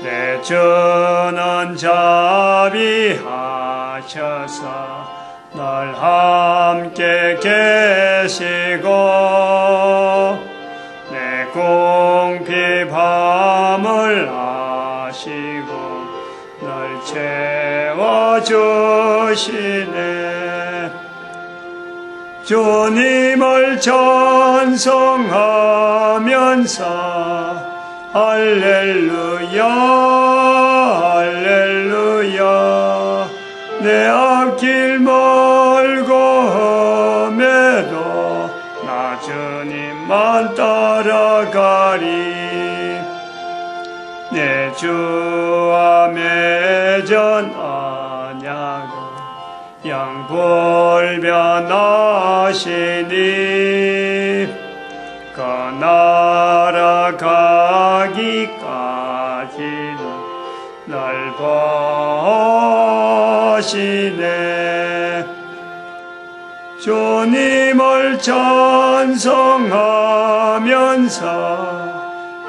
내 주는 자비하셔서 늘 함께 계시고 내 궁핍함을 아시고 늘 채워주시네. 주님을 찬송하면서 할렐루야 할렐루야. 내 앞길 멀고 험해도 나 주님만 따라가리. 내 주와 맺은 언약은 영불변하시니 그 나라 가기까지는 날 보시네. 주님을 찬송하면서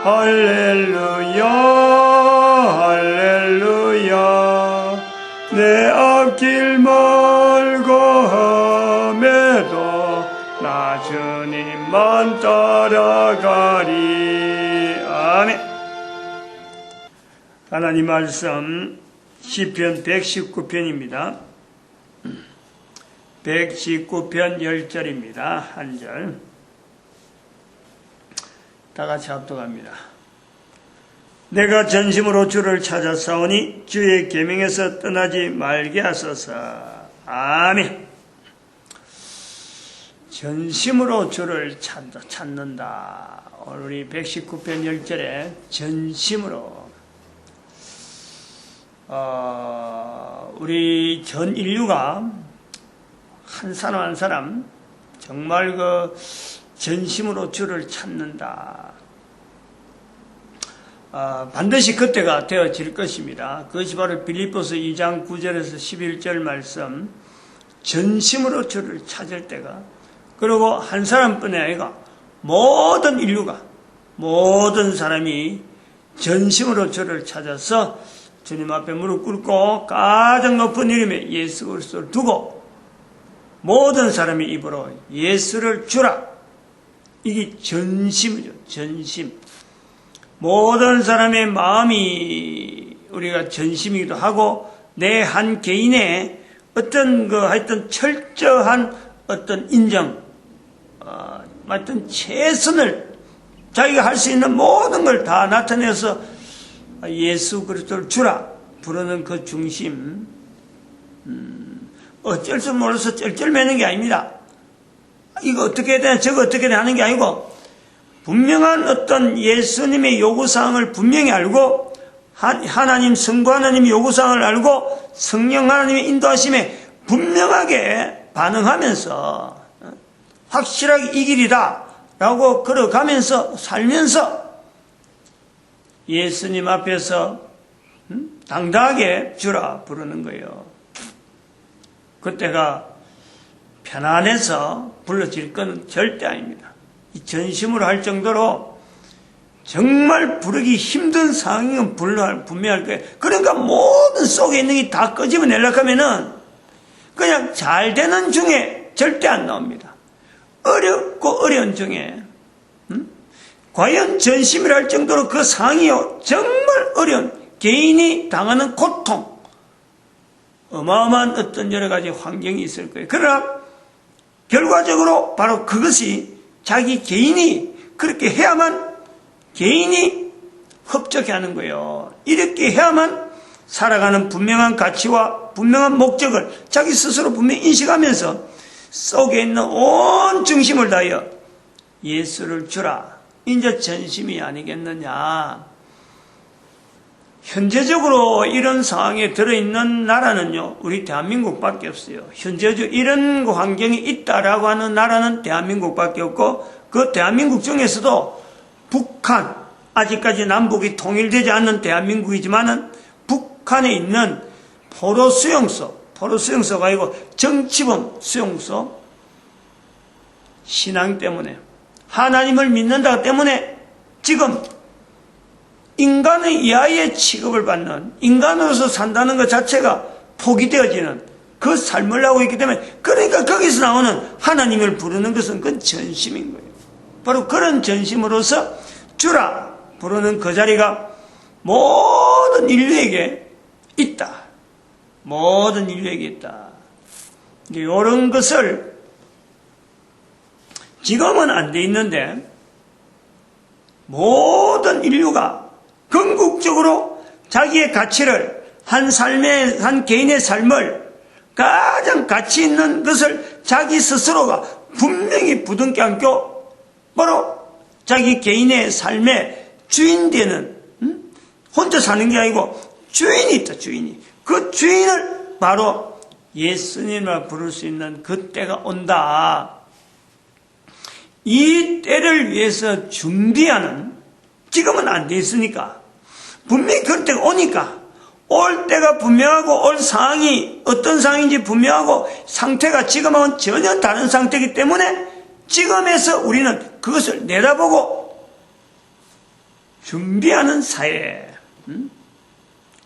할렐루야 할렐루야. 내 앞길 멀고 험해도 나 주님만 따라가리. 아멘. 하나님 말씀 시편 119편입니다. 119편 10절입니다. 한 절. 다 같이 합독합니다. 내가 전심으로 주를 찾았사오니 주의 계명에서 떠나지 말게 하소서. 아멘. 전심으로 주를 찾는다. 오늘 우리 119편 10절에 전심으로 우리 전 인류가 한 사람 한 사람 정말 그 전심으로 주를 찾는다. 반드시 그때가 되어질 것입니다. 그것이 바로 빌립보서 2장 9절에서 11절 말씀. 전심으로 주를 찾을 때가, 그리고 한 사람뿐이 아니라 모든 인류가, 모든 사람이 전심으로 주를 찾아서 주님 앞에 무릎 꿇고 가장 높은 이름에 예수 그리스도를 두고 모든 사람의 입으로 예수를 주라. 이게 전심이죠. 전심. 모든 사람의 마음이 우리가 전심이기도 하고, 내 한 개인의 어떤 하여튼 철저한 어떤 인정, 하여튼 최선을 자기가 할 수 있는 모든 걸 다 나타내서 예수 그리스도를 주라 부르는 그 중심. 어쩔 줄 몰라서 쩔쩔매는 게 아닙니다. 이거 어떻게 해야 되나 저거 어떻게 해야 되나 하는 게 아니고, 분명한 어떤 예수님의 요구사항을 분명히 알고, 하나님 성부 하나님의 요구사항을 알고 성령 하나님의 인도하심에 분명하게 반응하면서 확실하게 이 길이다 라고 걸어가면서 살면서 예수님 앞에서 당당하게 주라 부르는 거예요. 그때가 편안해서 불러질 건 절대 아닙니다. 이 전심으로 할 정도로 정말 부르기 힘든 상황은 분명할 거예요. 그러니까 모든 속에 있는 게 다 끄집어내려고 하면은 그냥 잘 되는 중에 절대 안 나옵니다. 어렵고 어려운 중에 과연 전심이라 할 정도로 그 상황이요 정말 어려운, 개인이 당하는 고통, 어마어마한 어떤 여러 가지 환경이 있을 거예요. 그러나 결과적으로 바로 그것이 자기 개인이 그렇게 해야만 개인이 흡족해 하는 거예요. 이렇게 해야만 살아가는 분명한 가치와 분명한 목적을 자기 스스로 분명히 인식하면서 속에 있는 온 중심을 다하여 예수를 주라. 이제 전심이 아니겠느냐. 현재적으로 이런 상황에 들어있는 나라는요, 우리 대한민국밖에 없어요. 현재적으로 이런 환경이 있다라고 하는 나라는 대한민국밖에 없고, 그 대한민국 중에서도 북한, 아직까지 남북이 통일되지 않는 대한민국이지만은 북한에 있는 포로 수용소가 아니고 정치범 수용소, 신앙 때문에, 하나님을 믿는다 때문에 지금 인간의 이하의 취급을 받는, 인간으로서 산다는 것 자체가 포기되어지는 그 삶을 하고 있기 때문에, 그러니까 거기서 나오는 하나님을 부르는 것은 그건 전심인 거예요. 바로 그런 전심으로서 주라 부르는 그 자리가 모든 인류에게 있다. 모든 인류에게 있다. 이런 것을 지금은 안 돼 있는데, 모든 인류가 궁극적으로 자기의 가치를, 한 개인의 삶을 가장 가치 있는 것을 자기 스스로가 분명히 부둥켜 안고 바로 자기 개인의 삶의 주인 되는, 혼자 사는 게 아니고 주인이 있다. 주인이. 그 주인을 바로 예수님을 부를 수 있는 그 때가 온다. 이 때를 위해서 준비하는, 지금은 안 돼 있으니까 분명히 그럴 때가 오니까, 올 때가 분명하고 올 상황이 어떤 상황인지 분명하고 상태가 지금하고는 전혀 다른 상태이기 때문에 지금에서 우리는 그것을 내다보고 준비하는 사회,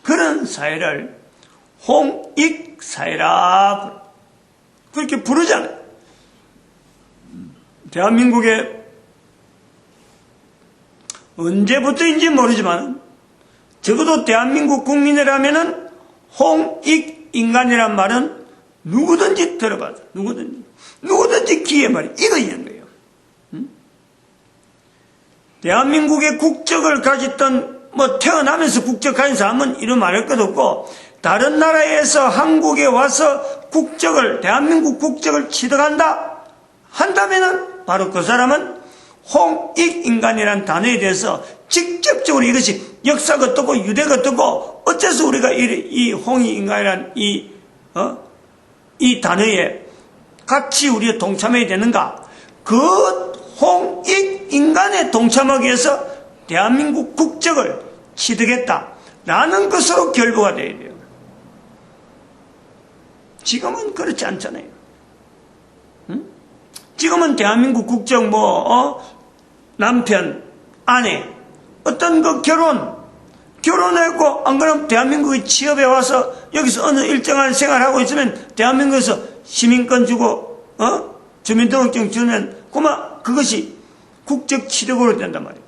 그런 사회를 홍익사회라 그렇게 부르잖아요. 대한민국에 언제부터인지 모르지만 적어도 대한민국 국민이라면은 홍익인간이란 말은 누구든지 들어봐도 누구든지 귀에 말이 이거 있는 거예요. 대한민국의 국적을 가졌던, 태어나면서 국적 가진 사람은 이런 말할 것도 없고, 다른 나라에서 한국에 와서 대한민국 국적을 취득한다 한다면은 바로 그 사람은 홍익인간이라는 단어에 대해서 직접적으로 이것이 역사가 어떻고 유대가 어떻고 어째서 우리가 이 홍익인간이라는 이 단어에 같이 우리가 동참해야 되는가? 그 홍익인간에 동참하기 위해서 대한민국 국적을 취득했다라는 것으로 결부가 되어야 돼요. 지금은 그렇지 않잖아요. 지금은 대한민국 국적 남편, 아내, 어떤 결혼했고, 안 그러면 대한민국의 취업에 와서 여기서 어느 일정한 생활하고 있으면 대한민국에서 시민권 주고, 주민등록증 주면, 그것이 국적 취득으로 된단 말이에요.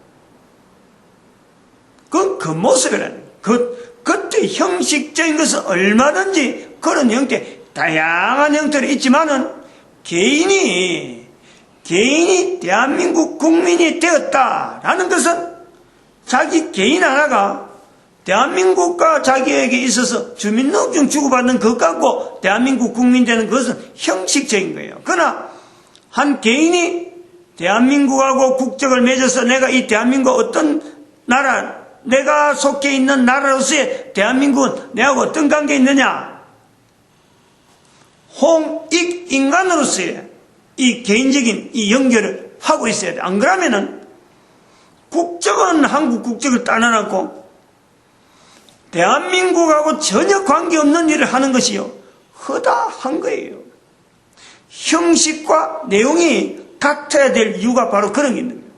그건 그 모습이라는 거예요. 그때 형식적인 것은 얼마든지 그런 형태, 다양한 형태로 있지만은, 개인이 대한민국 국민이 되었다라는 것은 자기 개인 하나가 대한민국과 자기에게 있어서 주민등록증 주고받는 것 갖고 대한민국 국민 되는 것은 형식적인 거예요. 그러나 한 개인이 대한민국하고 국적을 맺어서 내가 이 대한민국 어떤 나라, 내가 속해 있는 나라로서의 대한민국은 내하고 어떤 관계에 있느냐? 홍익인간으로서의 이 개인적인 이 연결을 하고 있어야 돼. 안 그러면은 국적은 한국 국적을 따놔놓고 대한민국하고 전혀 관계없는 일을 하는 것이요, 허다한 거예요. 형식과 내용이 같아야 될 이유가 바로 그런 게 있는 거예요.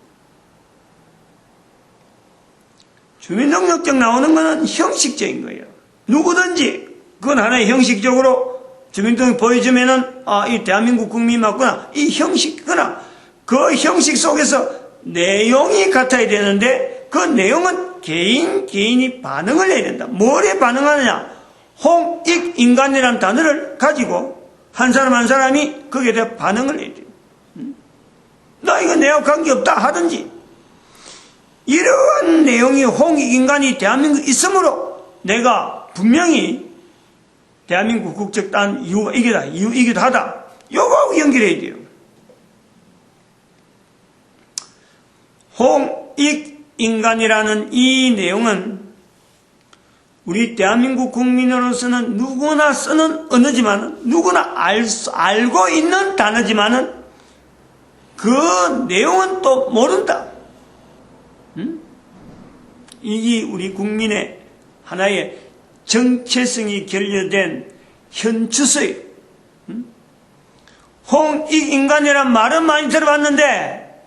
주민등록증 나오는 것은 형식적인 거예요. 누구든지 그건 하나의 형식적으로 주민등록 보여주면은 이 대한민국 국민 맞구나, 이 형식. 그러나 그 형식 속에서 내용이 같아야 되는데 그 내용은 개인이 반응을 해야 된다. 뭐에 반응하느냐? 홍익인간이라는 단어를 가지고 한 사람 한 사람이 거기에 대해 반응을 해야 돼요. 나 이거 내하고 관계없다 하든지, 이러한 내용이 홍익인간이 대한민국에 있으므로 내가 분명히 대한민국 국적 딴 이유가 이기다, 이유이기도 하다, 요거하고 연결해야 돼요. 홍익인간이라는 이 내용은 우리 대한민국 국민으로서는 누구나 쓰는 언어지만, 누구나 알고 있는 단어지만은 그 내용은 또 모른다. 이게 우리 국민의 하나의 정체성이 결여된 현주소예요. 홍익인간이란 말은 많이 들어봤는데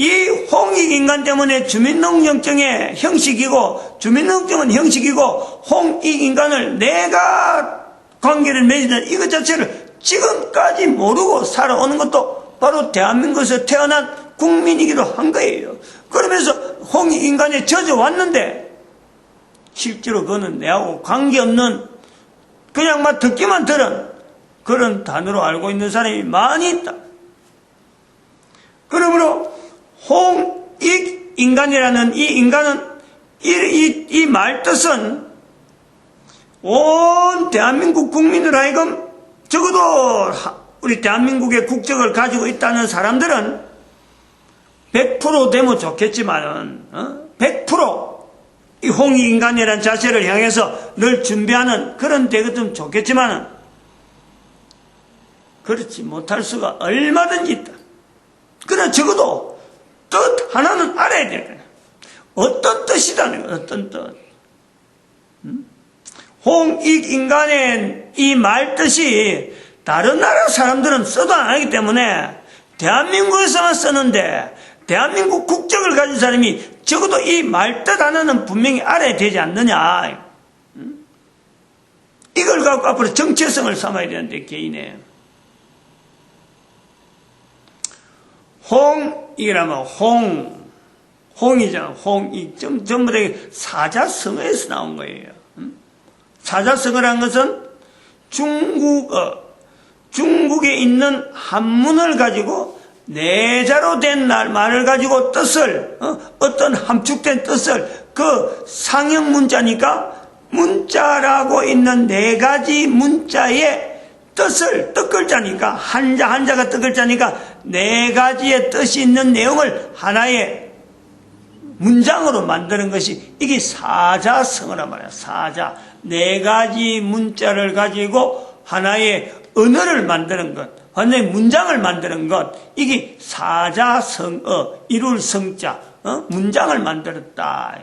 이 홍익인간 때문에 주민등록증의 형식이고, 주민등록증은 형식이고, 홍익인간을 내가 관계를 맺는 이것 자체를 지금까지 모르고 살아오는 것도 바로 대한민국에서 태어난 국민이기도 한 거예요. 그러면서 홍익인간에 젖어왔는데, 실제로 그거는 내하고 관계없는, 그냥 막 듣기만 들은 그런 단어로 알고 있는 사람이 많이 있다. 그러므로 홍익인간이라는 이 인간은 이 말뜻은 온 대한민국 국민을 하여금, 적어도 우리 대한민국의 국적을 가지고 있다는 사람들은 100% 되면 좋겠지만은 100% 이 홍익인간이라는 자체를 향해서 늘 준비하는 그런 되거든 좋겠지만은 그렇지 못할 수가 얼마든지 있다. 그러나 적어도 뜻 하나는 알아야 될 거야. 어떤 뜻이라는 거야. 어떤 뜻. 홍익인간의 이 말뜻이 다른 나라 사람들은 써도 안 하기 때문에 대한민국에서만 쓰는데, 대한민국 국적을 가진 사람이 적어도 이 말뜻 하나는 분명히 알아야 되지 않느냐. 이걸 갖고 앞으로 정체성을 삼아야 되는데, 개인의. 홍이라면 홍이잖아. 홍이. 전부 다 사자성어에서 나온 거예요. 사자성어라는 것은 중국에 있는 한문을 가지고 내자로 된 말을 가지고 뜻을, 어떤 함축된 뜻을, 그 상형 문자니까 문자라고 있는 네 가지 문자의 뜻을, 뜻글자니까, 한자가 뜻글자니까 네 가지의 뜻이 있는 내용을 하나의 문장으로 만드는 것이 이게 사자성어란 말이야. 사자. 네 가지 문자를 가지고 하나의 언어를 만드는 것, 하나의 문장을 만드는 것, 이게 사자성어, 이룰 성자, 문장을 만들었다.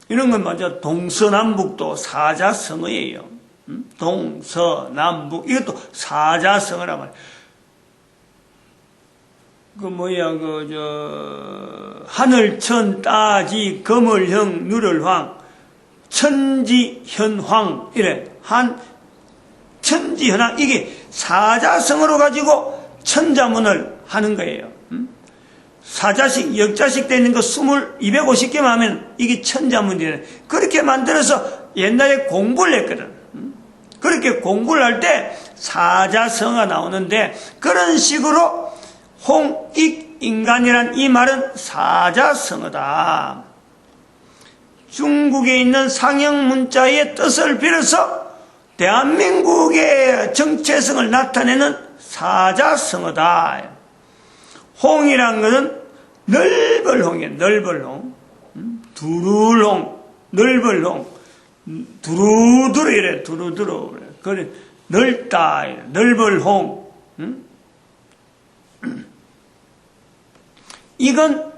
이런 건 맞아. 동서남북도 사자성어예요. 동서남북, 이것도 사자성어란 말이야. 하늘천 따지 거물형 누를황 천지현황, 이래. 천지현황, 이게 사자성어로 가지고 천자문을 하는 거예요. 사자식, 역자식 되는 거 250개만 하면 이게 천자문이래. 그렇게 만들어서 옛날에 공부를 했거든. 그렇게 공부를 할 때 사자성어가 나오는데, 그런 식으로 홍익인간이란 이 말은 사자성어다. 중국에 있는 상형 문자의 뜻을 빌어서 대한민국의 정체성을 나타내는 사자성어다. 홍이란 것은 넓을 홍이에요. 넓을 홍. 두룰 홍. 넓을 홍. 두루두루 이래. 두루두루. 그래. 넓다. 이래. 넓을 홍. 이건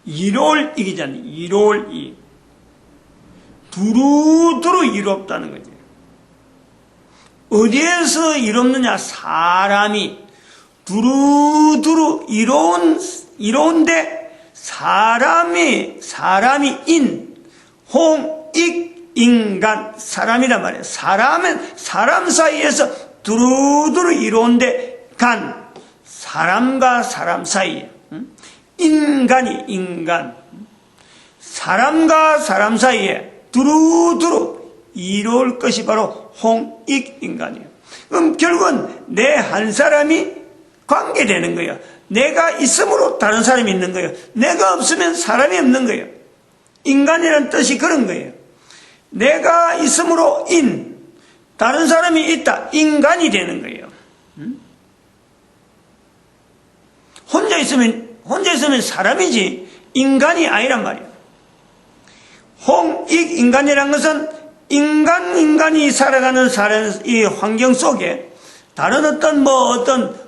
이롤이잖아. 이롤이. 두루두루 이롭다는 거지. 어디에서 이롭느냐? 사람이 두루두루 이로운데 사람이 홍익인간, 사람이란 말이야. 사람 사이에서 두루두루 이로운데 사람과 사람 사이에, 인간, 사람과 사람 사이에 두루두루 이로울 것이 바로 홍익인간이에요. 그럼 결국은 내 한 사람이 관계되는 거예요. 내가 있음으로 다른 사람이 있는 거예요. 내가 없으면 사람이 없는 거예요. 인간이라는 뜻이 그런 거예요. 내가 있음으로 다른 사람이 있다. 인간이 되는 거예요. 혼자 있으면 사람이지 인간이 아니란 말이에요. 홍익인간이라는 것은 인간이 살아가는 이 환경 속에 다른 어떤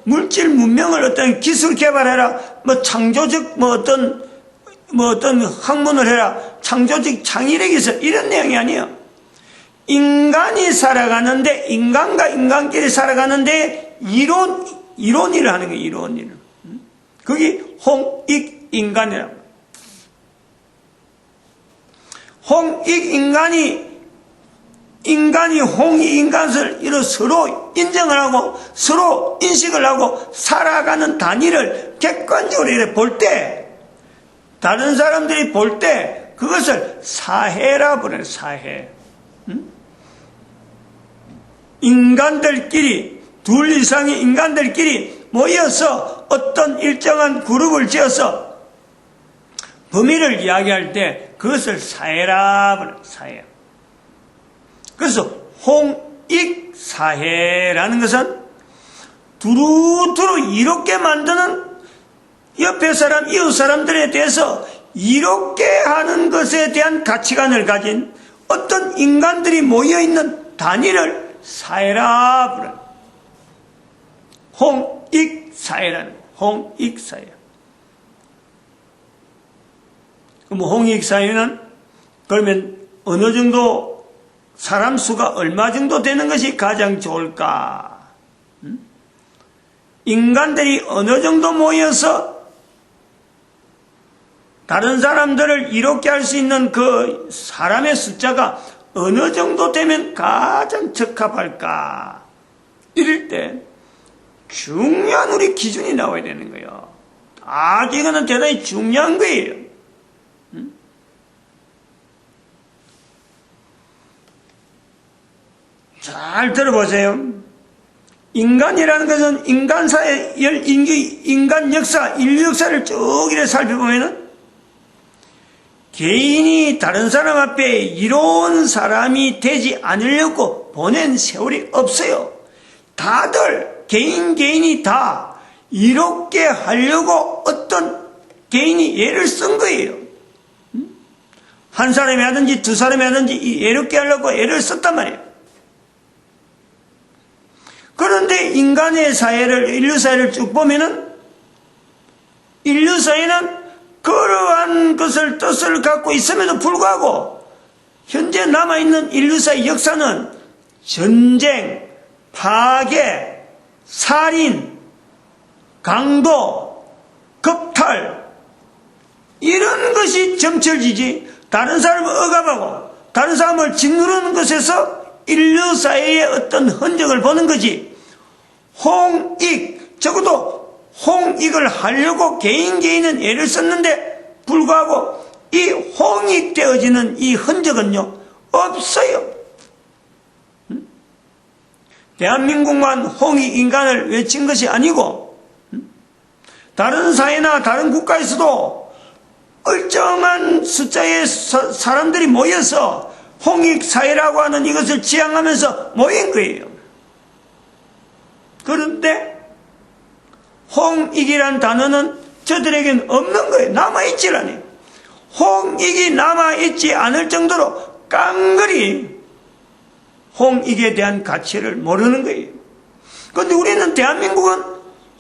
물질 문명을 어떤 기술 개발해라, 창조적 어떤 학문을 해라, 창조적 창의력이 있어, 이런 내용이 아니에요. 인간이 살아가는데, 인간과 인간끼리 살아가는데 이론 일을 하는 거예요. 이론 일을. 그게 홍익인간이라고. 인간이 홍익인간을 이로 서로 인정을 하고 서로 인식을 하고 살아가는 단위를 객관적으로 이렇게 볼 때, 다른 사람들이 볼 때 그것을 사해라 부르는 사해. 인간들끼리, 둘 이상의 인간들끼리 모여서 어떤 일정한 그룹을 지어서 범위를 이야기할 때 그것을 사해라 부르는 사해. 그래서 홍익사해라는 것은 두루두루 이롭게 만드는 옆에 사람, 이웃 사람들에 대해서 이롭게 하는 것에 대한 가치관을 가진 어떤 인간들이 모여있는 단위를 사해라 부르는 홍익사해라는 홍익사해. 그럼 홍익사해는 그러면 어느 정도 사람 수가 얼마 정도 되는 것이 가장 좋을까? 인간들이 어느 정도 모여서 다른 사람들을 이롭게 할 수 있는 그 사람의 숫자가 어느 정도 되면 가장 적합할까? 이럴 때 중요한 우리 기준이 나와야 되는 거예요. 이거는 대단히 중요한 거예요. 잘 들어보세요. 인간이라는 것은 인간사의 인간 역사, 인류 역사를 쭉 이렇게 살펴보면은 개인이 다른 사람 앞에 이로운 사람이 되지 않으려고 보낸 세월이 없어요. 다들 개인이 다 이롭게 하려고 어떤 개인이 애를 쓴 거예요. 한 사람이 하든지 두 사람이 하든지 이롭게 하려고 애를 썼단 말이에요. 그런데 인간의 사회를, 인류 사회를 쭉 보면은, 인류 사회는 그러한 것을 뜻을 갖고 있음에도 불구하고, 현재 남아있는 인류 사회 역사는 전쟁, 파괴, 살인, 강도, 겁탈, 이런 것이 점철지지, 다른 사람을 억압하고, 다른 사람을 짓누르는 것에서 인류 사회의 어떤 흔적을 보는 거지. 적어도 홍익을 하려고 개인은 애를 썼는데 불구하고 이 홍익되어지는 이 흔적은요, 없어요. 대한민국만 홍익인간을 외친 것이 아니고 다른 사회나 다른 국가에서도 일정한 숫자의 사람들이 모여서 홍익사회라고 하는 이것을 지향하면서 모인 거예요. 그런데 홍익이란 단어는 저들에게는 없는 거예요. 남아있질 않아요. 홍익이 남아있지 않을 정도로 깡그리 홍익에 대한 가치를 모르는 거예요. 그런데 우리는 대한민국은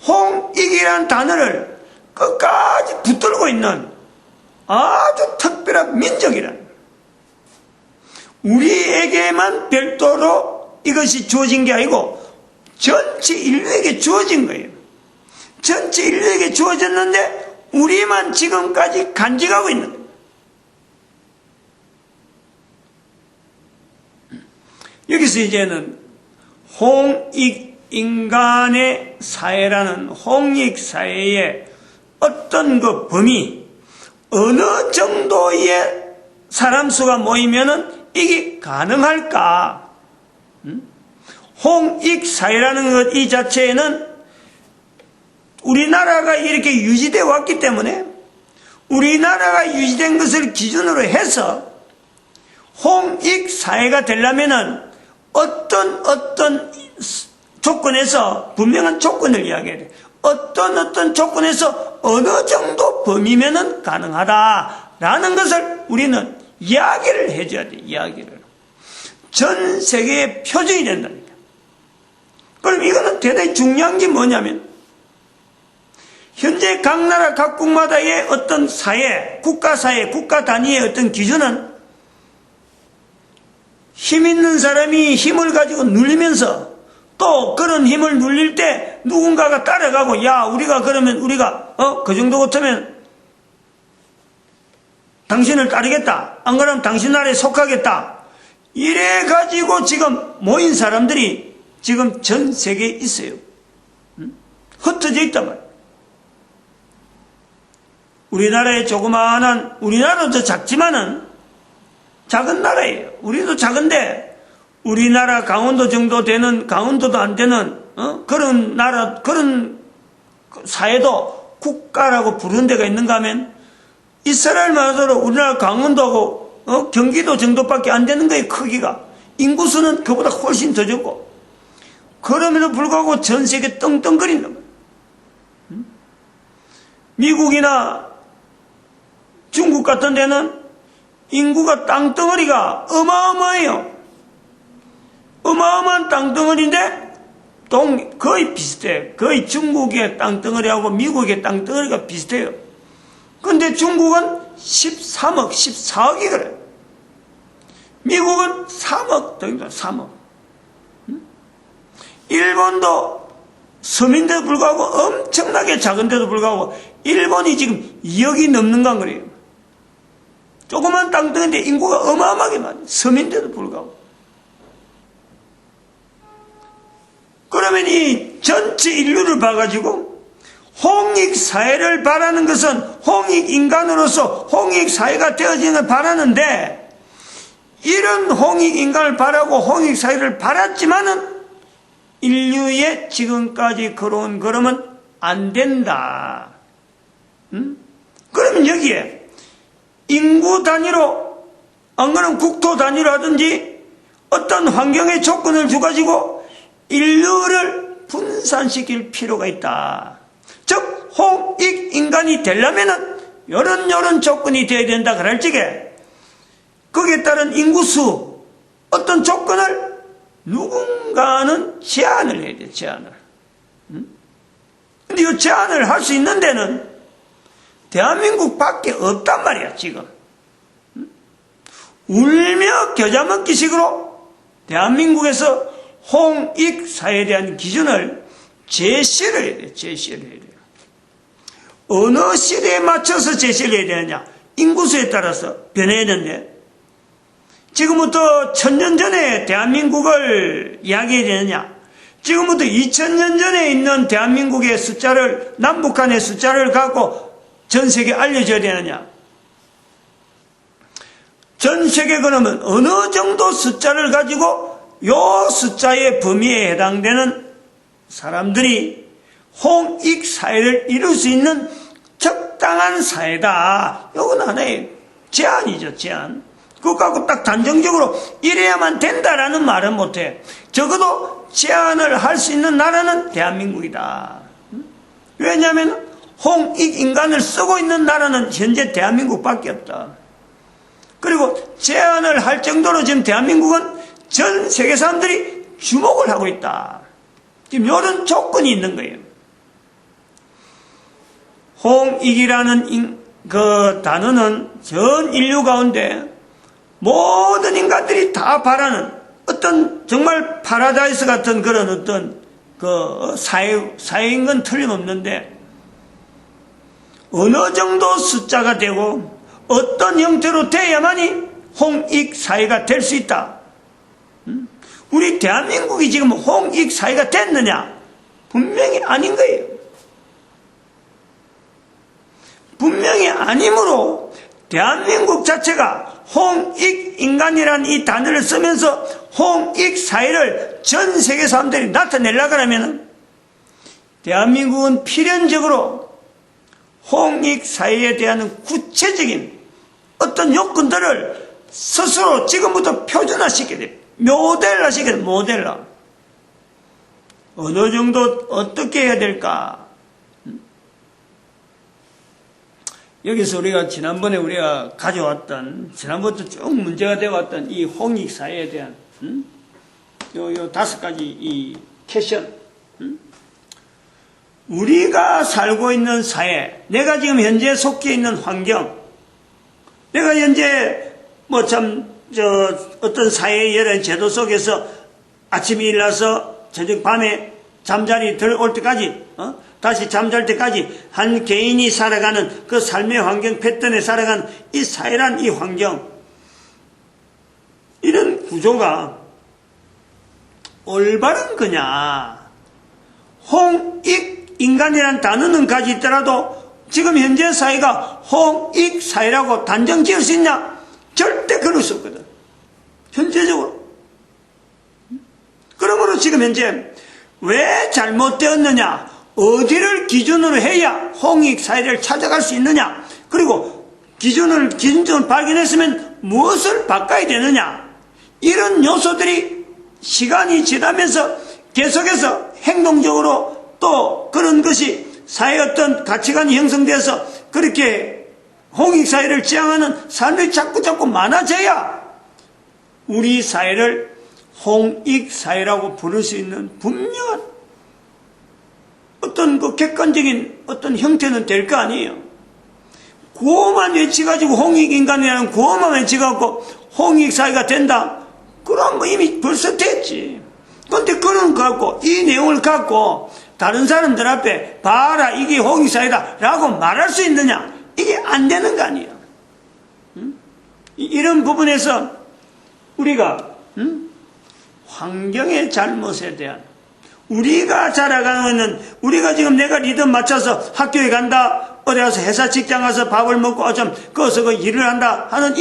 홍익이란 단어를 끝까지 붙들고 있는 아주 특별한 민족이라는, 우리에게만 별도로 이것이 주어진 게 아니고 전체 인류에게 주어진 거예요. 전체 인류에게 주어졌는데 우리만 지금까지 간직하고 있는 거예요. 여기서 이제는 홍익인간의 사회라는 홍익사회의 어떤 그 범위, 어느 정도의 사람 수가 모이면은 이게 가능할까? 홍익사회라는 것 이 자체에는 우리나라가 이렇게 유지되어 왔기 때문에 우리나라가 유지된 것을 기준으로 해서 홍익사회가 되려면은 어떤 조건에서 분명한 조건을 이야기해야 돼. 어떤 조건에서 어느 정도 범위면은 가능하다라는 것을 우리는 이야기를 해줘야 돼. 이야기를. 전 세계의 표준이 된다니까. 그럼 이거는 대단히 중요한 게 뭐냐면 현재 각 나라 각국마다의 어떤 사회, 국가 단위의 어떤 기준은 힘 있는 사람이 힘을 가지고 눌리면서 또 그런 힘을 눌릴 때 누군가가 따라가고, 야, 우리가 그러면 우리가 그 정도 같으면 당신을 따르겠다. 안 그러면 당신 나라에 속하겠다. 이래가지고 지금 모인 사람들이 지금 전 세계에 있어요. 흩어져 있단 말이에요. 우리나라의 조그마한, 우리나라도 작지만은 작은 나라예요. 우리도 작은데 우리나라 강원도 정도 되는, 강원도도 안 되는 그런 나라, 그런 사회도 국가라고 부르는 데가 있는가 하면 이스라엘만으로 우리나라 강원도하고 경기도 정도밖에 안 되는 거예요. 크기가. 인구수는 그보다 훨씬 더 적고. 그럼에도 불구하고 전 세계 떵떵거린단 말이에요. 미국이나 중국 같은 데는 인구가 땅덩어리가 어마어마해요. 어마어마한 땅덩어리인데 거의 비슷해. 거의 중국의 땅덩어리하고 미국의 땅덩어리가 비슷해요. 근데 중국은 13억, 14억이 그래요. 미국은 3억, 더입니다. 3억. 일본도 서민데도 불구하고 엄청나게 작은데도 불구하고 일본이 지금 2억이 넘는 건 그래요. 조그만 땅덩인데 인구가 어마어마하게 많아요. 서민데도 불구하고. 그러면 이 전체 인류를 봐가지고 홍익사회를 바라는 것은 홍익인간으로서 홍익사회가 되어지는 걸 바라는데 이런 홍익인간을 바라고 홍익사회를 바랐지만은 인류의 지금까지 걸어온 걸음은 안 된다. 그러면 여기에 인구 단위로 안 그러면 국토 단위로 하든지 어떤 환경의 조건을 주가지고 인류를 분산시킬 필요가 있다. 즉 홍익인간이 되려면은 이런 조건이 되어야 된다 그럴 적에 거기에 따른 인구수 어떤 조건을 누군가는 제한을 해야 돼. 제한을. 근데 이 제한을 할 수 있는 데는 대한민국밖에 없단 말이야 지금. 울며 겨자 먹기식으로 대한민국에서 홍익사회에 대한 기준을 제시를 해야 돼. 제시를 해야 돼요. 어느 시대에 맞춰서 제시를 해야 되느냐. 인구수에 따라서 변해야 되는데 지금부터 1000년 전에 대한민국을 이야기해야 되느냐. 지금부터 2000년 전에 있는 대한민국의 숫자를 남북한의 숫자를 갖고 전 세계에 알려줘야 되느냐. 전 세계 그러면 어느 정도 숫자를 가지고 요 숫자의 범위에 해당되는 사람들이 홍익사회를 이룰 수 있는 적당한 사회다. 이건 하나의 제안이죠. 제안. 그거 갖고 딱 단정적으로 이래야만 된다라는 말은 못해. 적어도 제안을 할 수 있는 나라는 대한민국이다. 왜냐하면 홍익인간을 쓰고 있는 나라는 현재 대한민국밖에 없다. 그리고 제안을 할 정도로 지금 대한민국은 전 세계 사람들이 주목을 하고 있다. 지금 이런 조건이 있는 거예요. 홍익이라는 그 단어는 전 인류 가운데 모든 인간들이 다 바라는 어떤 정말 파라다이스 같은 그런 어떤 그 사회인 건 틀림없는데 어느 정도 숫자가 되고 어떤 형태로 돼야만이 홍익사회가 될 수 있다. 우리 대한민국이 지금 홍익사회가 됐느냐? 분명히 아닌 거예요. 분명히 아니므로 대한민국 자체가 홍익인간이라는 이 단어를 쓰면서 홍익사회를 전 세계 사람들이 나타내려고 하면 대한민국은 필연적으로 홍익사회에 대한 구체적인 어떤 요건들을 스스로 지금부터 표준화시켜야 돼. 모델화시켜야 돼. 모델화. 어느 정도 어떻게 해야 될까? 여기서 우리가 지난번에 우리가 가져왔던 지난번부터 쭉 문제가 되어왔던 이 홍익사회에 대한 요 5가지 이 캐션 우리가 살고 있는 사회, 내가 지금 현재 속해 있는 환경, 내가 현재 어떤 사회의 여러 제도 속에서 아침에 일어나서 저녁 밤에 잠자리 들어올 때까지 다시 잠잘 때까지 한 개인이 살아가는 그 삶의 환경 패턴에 살아가는 이 사회란 이 환경, 이런 구조가 올바른 거냐? 홍익인간이라는 단어는 가지고 있더라도 지금 현재 사회가 홍익사회라고 단정 지을 수 있냐? 절대 그럴 수 없거든. 현재적으로. 그러므로 지금 현재 왜 잘못되었느냐? 어디를 기준으로 해야 홍익사회를 찾아갈 수 있느냐? 그리고 기준점을 발견했으면 무엇을 바꿔야 되느냐? 이런 요소들이 시간이 지나면서 계속해서 행동적으로 또 그런 것이 사회의 어떤 가치관이 형성되어서 그렇게 홍익사회를 지향하는 사람들이 자꾸 많아져야 우리 사회를 홍익사회라고 부를 수 있는 분명한 어떤 그 객관적인 어떤 형태는 될 거 아니에요. 구호만 외치가지고 홍익인간이라는 구호만 외치갖고 홍익사회가 된다? 그럼 뭐 이미 벌써 됐지. 근데 그런 거 갖고, 이 내용을 갖고, 다른 사람들 앞에, 봐라, 이게 홍익사회다, 라고 말할 수 있느냐? 이게 안 되는 거 아니에요. 이런 부분에서, 우리가, 환경의 잘못에 대한, 우리가 자라가는, 우리가 지금 내가 리듬 맞춰서 학교에 간다, 어디 가서 회사 직장 가서 밥을 먹고, 좀, 거기서 그 일을 한다, 하는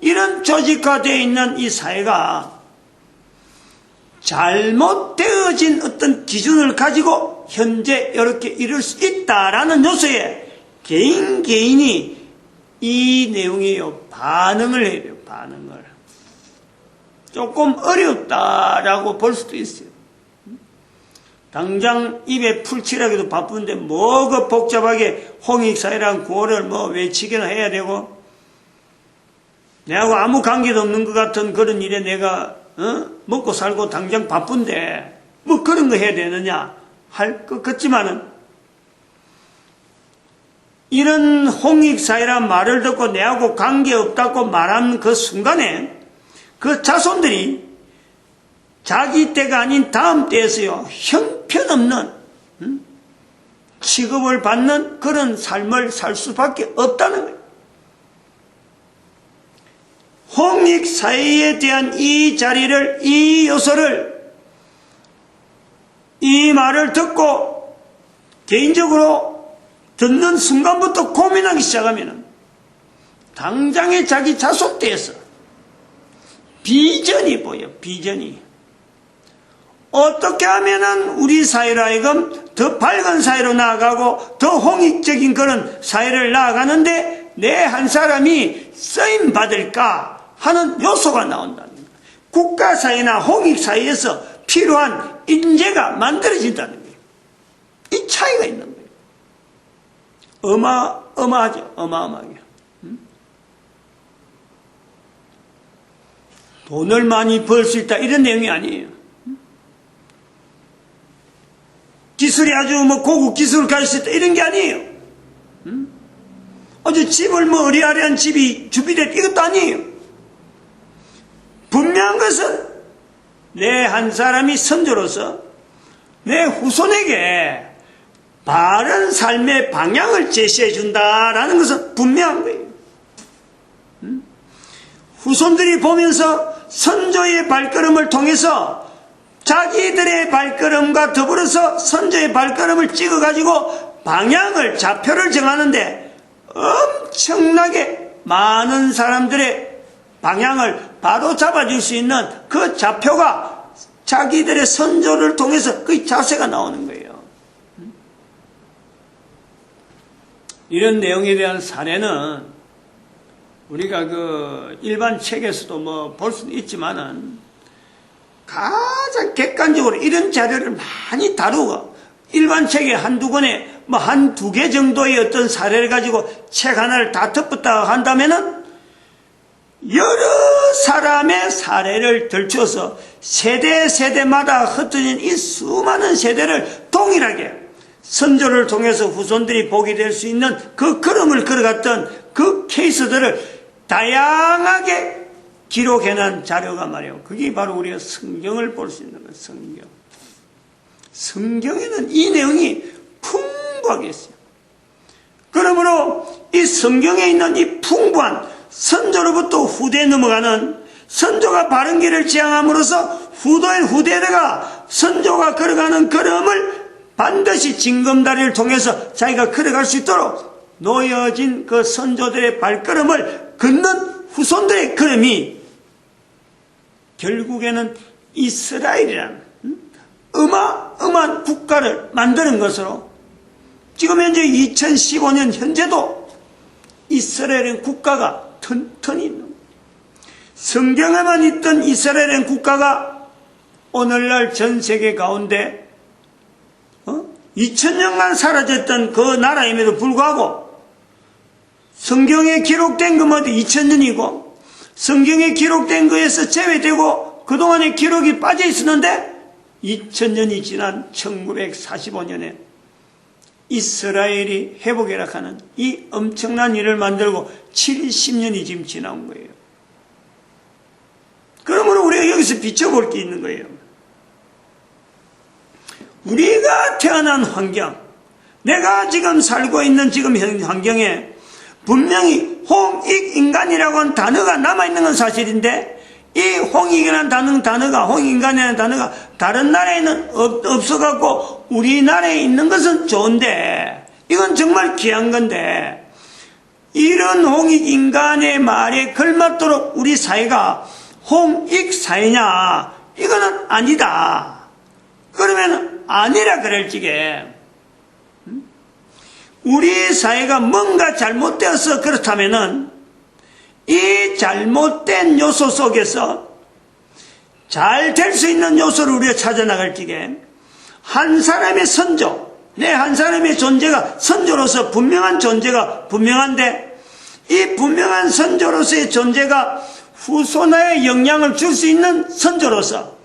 이런 조직화되어 있는 이 사회가 잘못되어진 어떤 기준을 가지고 현재 이렇게 이룰 수 있다라는 요소에 개인이 이 내용에 반응을 해야 돼요. 반응을. 조금 어렵다라고 볼 수도 있어요. 당장 입에 풀칠하기도 바쁜데 뭐 그 복잡하게 홍익사회라는 구호를 뭐 외치기나 해야 되고, 내하고 아무 관계도 없는 것 같은 그런 일에 내가 먹고 살고 당장 바쁜데 뭐 그런 거 해야 되느냐 할 것 같지만은, 이런 홍익사회란 말을 듣고 내하고 관계없다고 말하는 그 순간에 그 자손들이 자기 때가 아닌 다음 때에서요 형편없는 취급을 받는 그런 삶을 살 수밖에 없다는 거예요. 홍익사회에 대한 이 자리를, 이 요소를, 이 말을 듣고 개인적으로 듣는 순간부터 고민하기 시작하면 당장의 자기 자손때에서 비전이 보여. 비전이 어떻게 하면은 우리 사회로 하여금 더 밝은 사회로 나아가고 더 홍익적인 그런 사회를 나아가는데 내 한 사람이 쓰임 받을까 하는 요소가 나온다는 거예요. 국가사회나 홍익사회에서 필요한 인재가 만들어진다는 거예요. 이 차이가 있는 거예요. 어마어마하죠. 어마어마하게. 돈을 많이 벌 수 있다 이런 내용이 아니에요. 기술이 아주 뭐 고급 기술을 가질 수 있다 이런 게 아니에요. 아주 집을 뭐 어리아리한 집이 준비됐다 이것도 아니에요. 분명한 것은 내 한 사람이 선조로서 내 후손에게 바른 삶의 방향을 제시해 준다라는 것은 분명한 거예요. 후손들이 보면서 선조의 발걸음을 통해서 자기들의 발걸음과 더불어서 선조의 발걸음을 찍어가지고 방향을, 좌표를 정하는데 엄청나게 많은 사람들의 방향을 바로 잡아줄 수 있는 그 좌표가 자기들의 선조를 통해서 그 자세가 나오는 거예요. 이런 내용에 대한 사례는 우리가 그 일반 책에서도 뭐 볼 수는 있지만은 가장 객관적으로 이런 자료를 많이 다루고 일반 책에 한두 권에 뭐 한두 개 정도의 어떤 사례를 가지고 책 하나를 다 덮었다 한다면은 여러 사람의 사례를 들춰서 세대마다 흩어진 이 수많은 세대를 동일하게 선조를 통해서 후손들이 보게 될 수 있는 그 걸음을 걸어갔던 그 케이스들을 다양하게 기록해놓은 자료가 말이에요. 그게 바로 우리가 성경을 볼 수 있는 거예요. 성경. 성경에는 이 내용이 풍부하게 했어요. 그러므로 이 성경에 있는 이 풍부한 선조로부터 후대에 넘어가는, 선조가 바른 길을 지향함으로써 후대가 선조가 걸어가는 걸음을 반드시 징검다리를 통해서 자기가 걸어갈 수 있도록 놓여진 그 선조들의 발걸음을 걷는 후손들의 걸음이 결국에는 이스라엘이라는 어마어마한 국가를 만드는 것으로, 지금 현재 2015년 현재도 이스라엘은 국가가 튼튼히 있는 거예요. 성경에만 있던 이스라엘은 국가가 오늘날 전 세계 가운데 2000년간 사라졌던 그 나라임에도 불구하고 성경에 기록된 것마다 2000년이고 성경에 기록된 것에서 제외되고 그동안의 기록이 빠져 있었는데 2000년이 지난 1945년에 이스라엘이 회복이라하는 이 엄청난 일을 만들고 70년이 지금 지나온 거예요. 그러므로 우리가 여기서 비춰볼 게 있는 거예요. 우리가 태어난 환경, 내가 지금 살고 있는 지금 환경에 분명히 홍익인간이라고 하는 단어가 남아있는 건 사실인데, 이 홍익이라는 단어가, 홍익인간이라는 단어가 다른 나라에는 없어갖고 우리나라에 있는 것은 좋은데, 이건 정말 귀한 건데, 이런 홍익인간의 말에 걸맞도록 우리 사회가 홍익사회냐? 이거는 아니다. 그러면 아니라 그럴 적에, 우리 사회가 뭔가 잘못되어서 그렇다면은 이 잘못된 요소 속에서 잘 될 수 있는 요소를 우리가 찾아나갈 적에 한 사람의 선조, 내 한 사람의 존재가 선조로서 분명한 존재가 분명한데, 이 분명한 선조로서의 존재가 후손에 영향을 줄 수 있는 선조로서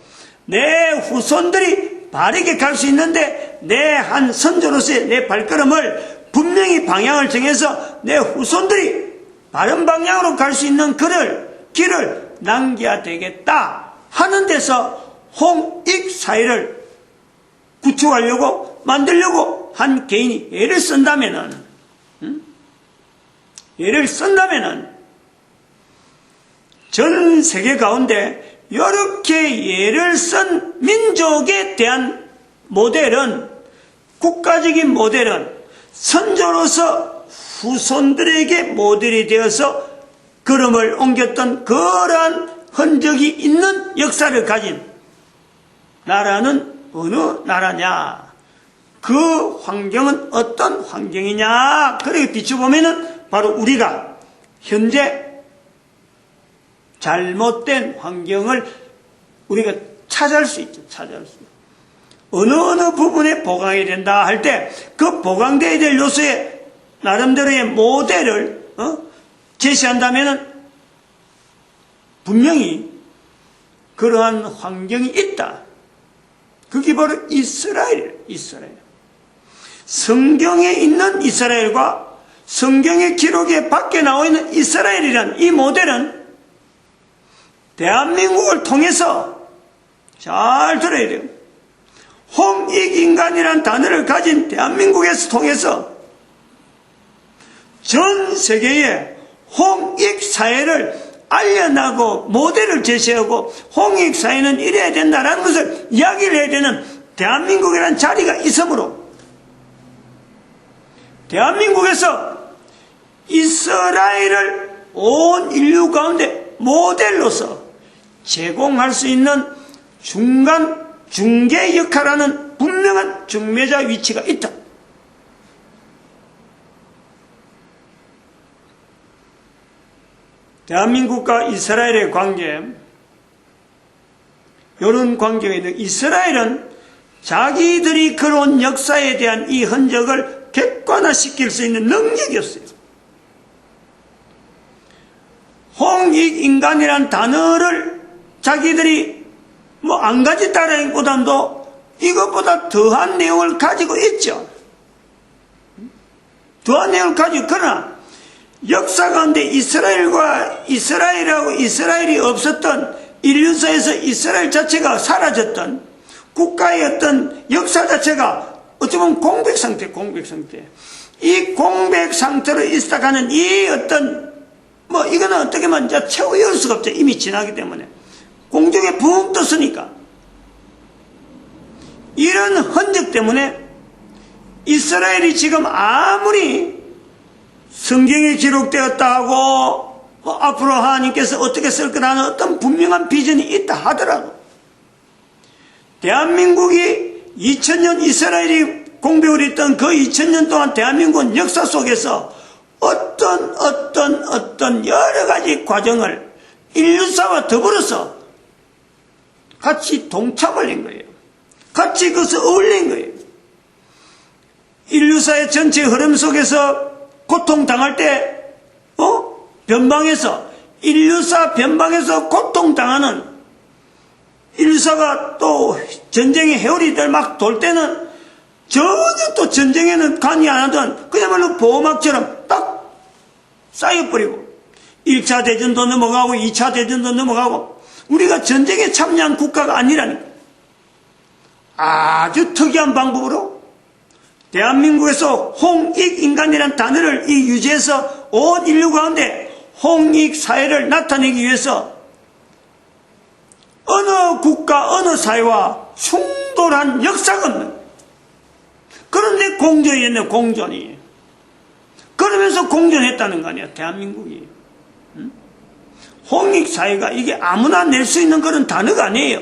내 후손들이 바르게 갈 수 있는데, 내 한 선조로서의 내 발걸음을 분명히 방향을 정해서 내 후손들이 바른 방향으로 갈 수 있는 길을 남겨야 되겠다 하는 데서 홍익사회를 구축하려고 만들려고 한 개인이 예를 쓴다면은 전 세계 가운데 이렇게 예를 쓴 민족에 대한 모델은, 국가적인 모델은 선조로서 후손들에게 모델이 되어서 걸음을 옮겼던 그러한 흔적이 있는 역사를 가진 나라는 어느 나라냐? 그 환경은 어떤 환경이냐? 그렇게 비춰보면은 바로 우리가 현재 잘못된 환경을 우리가 찾아낼 수 있죠. 어느 부분에 보강해야 된다 할 때 그 보강되어야 될 요소에 나름대로의 모델을 제시한다면 분명히 그러한 환경이 있다. 그게 바로 이스라엘이에요. 성경에 있는 이스라엘과 성경의 기록에 밖에 나와 있는 이스라엘이란 이 모델은 대한민국을 통해서 잘 들어야 돼요. 홍익인간이라는 단어를 가진 대한민국에서 통해서 전 세계에 홍익사회를 알려나고 모델을 제시하고 홍익사회는 이래야 된다라는 것을 이야기를 해야 되는 대한민국이라는 자리가 있으므로 대한민국에서 이스라엘을 온 인류 가운데 모델로서 제공할 수 있는 중개 역할하는 분명한 중매자 위치가 있다. 대한민국과 이스라엘의 관계, 이런 관계가 있는 이스라엘은 자기들이 걸어온 역사에 대한 이 흔적을 객관화시킬 수 있는 능력이 없어요. 홍익인간이란 단어를 자기들이 안 가졌다라기보다도 이것보다 더한 내용을 가지고 있죠. 더한 내용을 가지고, 그러나 역사 가운데 이스라엘하고 이스라엘이 없었던 인류사에서 이스라엘 자체가 사라졌던 국가의 어떤 역사 자체가 어쩌면 공백 상태. 이 공백 상태로 있어가는 이 어떤, 이거는 어떻게 보면 이제 채워열 수가 없죠. 이미 지나기 때문에. 공중에 붕 떴으니까. 이런 흔적 때문에 이스라엘이 지금 아무리 성경에 기록되었다 하고 앞으로 하나님께서 어떻게 쓸 거라는 어떤 분명한 비전이 있다 하더라도 대한민국이 2000년 이스라엘이 공백을 했던 그 2000년 동안 대한민국 역사 속에서 어떤 여러 가지 과정을 인류사와 더불어서 같이 동참을 한 거예요. 같이 그것을 어울린 거예요. 인류사의 전체 흐름 속에서 고통당할 때, 변방에서, 인류사 변방에서 고통당하는 인류사가 또 전쟁의 해오리들 막 돌 때는 전혀 또 전쟁에는 관여 안 하던 그야말로 보호막처럼 딱 쌓여버리고 1차 대전도 넘어가고 2차 대전도 넘어가고 우리가 전쟁에 참여한 국가가 아니라니까. 아주 특이한 방법으로 대한민국에서 홍익인간이라는 단어를 유지해서 온 인류 가운데 홍익사회를 나타내기 위해서 어느 국가 어느 사회와 충돌한 역사가 없는 거예요. 그런데 공존이 했네. 공존이. 그러면서 공존했다는 거 아니야 대한민국이. 홍익사회가 이게 아무나 낼 수 있는 그런 단어가 아니에요.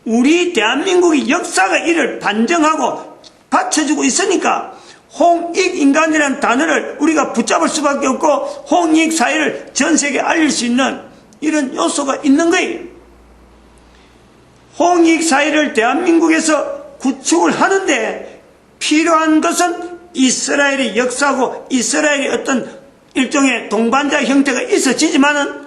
우리 대한민국이 역사가 이를 반증하고 받쳐주고 있으니까 홍익인간이라는 단어를 우리가 붙잡을 수밖에 없고 홍익사회를 전 세계에 알릴 수 있는 이런 요소가 있는 거예요. 홍익사회를 대한민국에서 구축을 하는데 필요한 것은 이스라엘의 역사고 이스라엘의 어떤 일종의 동반자 형태가 있어지지만은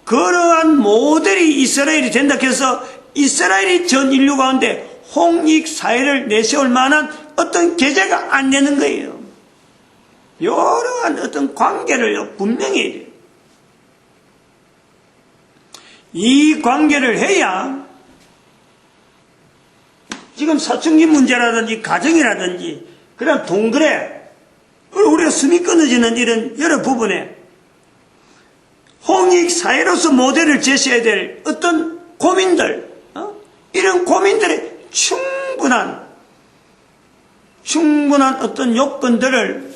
그러한 모델이 이스라엘이 된다 해서 이스라엘이 전 인류 가운데 홍익사회를 내세울 만한 어떤 계제가 안 되는 거예요. 여러한 어떤 관계를 분명히 해야 돼요. 이 관계를 해야 지금 사춘기 문제라든지 가정이라든지 그다음 동거래 우리가 숨이 끊어지는 이런 여러 부분에 홍익사회로서 모델을 제시해야 될 어떤 고민들 이런 고민들의 충분한 어떤 요건들을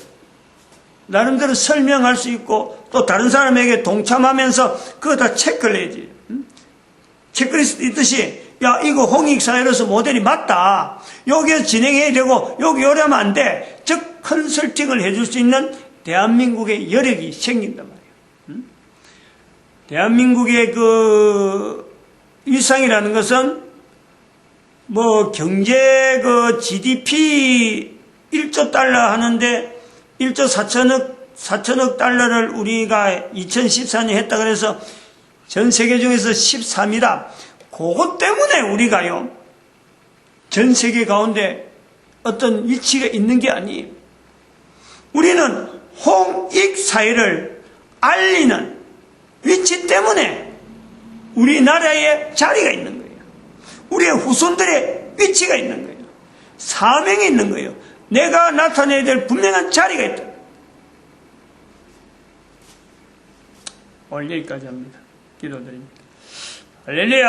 나름대로 설명할 수 있고 또 다른 사람에게 동참하면서 그거 다 체크를 해야지. 체크리스트 있듯이 야 이거 홍익사회로서 모델이 맞다. 여기에 진행해야 되고 여기 요리하면 안 돼. 즉 컨설팅을 해줄 수 있는 대한민국의 여력이 생긴단 말이에요. 대한민국의 그 일상이라는 것은 경제 GDP 1조 달러 하는데 1조 4천억 달러를 우리가 2014년에 했다 그래서 전 세계 중에서 13위다. 그것 때문에 우리가요, 전 세계 가운데 어떤 위치가 있는 게 아니에요. 우리는 홍익사회를 알리는 위치 때문에 우리나라에 자리가 있는 거예요. 우리의 후손들의 위치가 있는 거예요. 사명이 있는 거예요. 내가 나타내야 될 분명한 자리가 있다. 오늘 여기까지 합니다. 기도드립니다. 할렐루야.